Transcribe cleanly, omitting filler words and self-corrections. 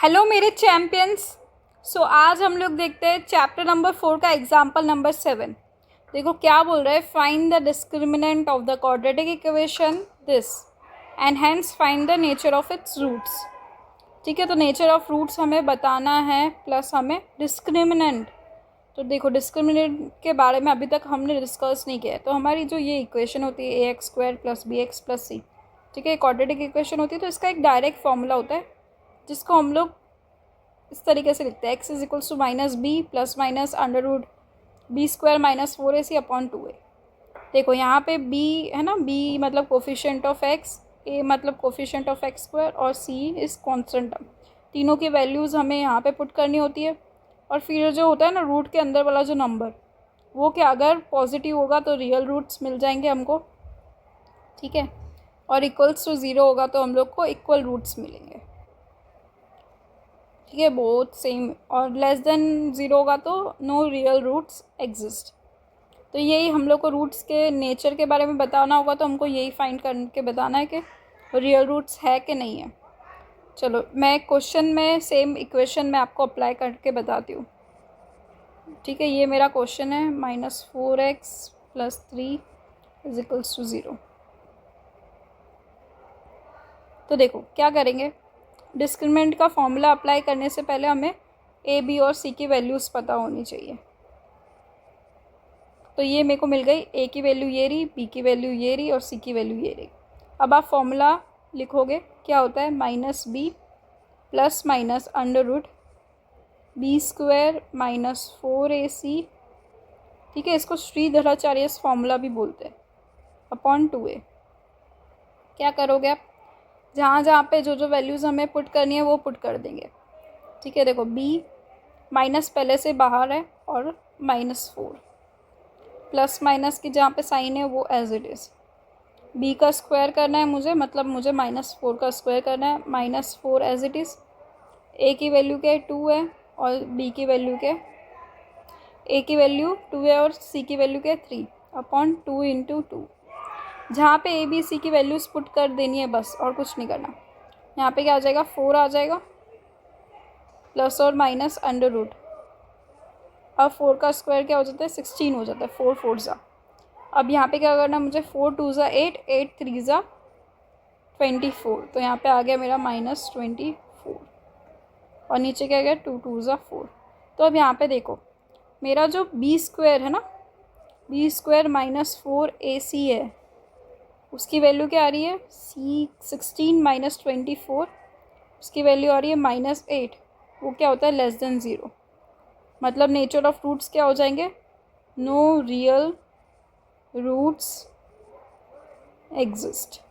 Hello मेरे champions. आज हम लोग देखते हैं चैप्टर नंबर 4 का एग्जाम्पल नंबर 7। देखो क्या बोल रहा है, find the discriminant of the quadratic equation this and hence find the nature of its roots. ठीक है, तो नेचर ऑफ रूट्स हमें बताना है प्लस हमें डिस्क्रिमिनेंट। तो देखो डिस्क्रिमिनेंट के बारे में अभी तक हमने डिस्कस नहीं किया है। तो हमारी जो ये इक्वेशन होती है ax² + bx + c, ठीक है, क्वाड्रेटिक इक्वेशन होती है। तो इसका एक डायरेक्ट फॉर्मूला होता है जिसको हम लोग इस तरीके से लिखते हैं, x = -b ± √b² - 4ac/2a। देखो यहाँ पे b है ना, b मतलब कोफिशिएंट ऑफ x, a मतलब कोफिशिएंट ऑफ x² और c इज़ कॉन्स्टेंट टर्म। तीनों की वैल्यूज़ हमें यहाँ पे पुट करनी होती है। और फिर जो होता है ना रूट के अंदर वाला जो नंबर, वो क्या अगर पॉजिटिव होगा तो रियल रूट्स मिल जाएंगे हमको, ठीक है, और इक्वल्स टू 0 होगा तो हम लोग को इक्वल रूट्स मिलेंगे, ठीक है, बोथ सेम। और लेस देन 0 होगा तो नो रियल रूट्स एग्जिस्ट। तो यही हम लोग को रूट्स के नेचर के बारे में बताना होगा। तो हमको यही फाइंड करके बताना है कि रियल रूट्स है कि नहीं है। चलो मैं क्वेश्चन में सेम इक्वेशन में आपको अप्लाई करके बताती हूँ, ठीक है। ये मेरा क्वेश्चन है, -4x + 3 = 0। तो देखो क्या करेंगे, डिस्क्रिमिनेंट का फॉर्मूला अप्लाई करने से पहले हमें a, b और c की वैल्यूज़ पता होनी चाहिए। तो ये मेरे को मिल गई, a की वैल्यू ये रही, b की वैल्यू ये रही और c की वैल्यू ये रही। अब आप फॉर्मूला लिखोगे, क्या होता है, -b ± √b² - 4ac, ठीक है, इसको श्रीधराचार्य फॉर्मूला भी बोलते हैं, /2a। क्या करोगे आप, जहाँ जहाँ पे जो जो वैल्यूज़ हमें पुट करनी है वो पुट कर देंगे, ठीक है। देखो b माइनस पहले से बाहर है और -4, प्लस माइनस की जहाँ पे साइन है वो एज इट इज़। b का स्क्वायर करना है मुझे, मतलब मुझे -4 का स्क्वायर करना है, -4 एज इट इज़। a की वैल्यू क्या है, 2 है, और b की वैल्यू क्या है, a की वैल्यू 2 है और c की वैल्यू क्या है, 3/2 × 2। जहाँ पे a b c की वैल्यूज़ पुट कर देनी है बस, और कुछ नहीं करना। यहाँ पे क्या आ जाएगा, 4 आ जाएगा, प्लस और माइनस √। अब 4 का स्क्वायर क्या हो जाता है, 16 हो जाता है, 4 4 ज़ा। अब यहाँ पे क्या करना है मुझे, 4 2 ज़ा 8, 8 3 ज़ा 24। तो यहाँ पे आ गया मेरा -24, और नीचे क्या गया, 2 2 ज़ा 4। तो अब यहाँ पे देखो मेरा जो b² है ना, b² - 4ac है, उसकी वैल्यू क्या आ रही है, 16 - 24, उसकी वैल्यू आ रही है -8। वो क्या होता है, लेस देन 0। मतलब नेचर ऑफ रूट्स क्या हो जाएंगे, नो रियल रूट्स एग्जिस्ट।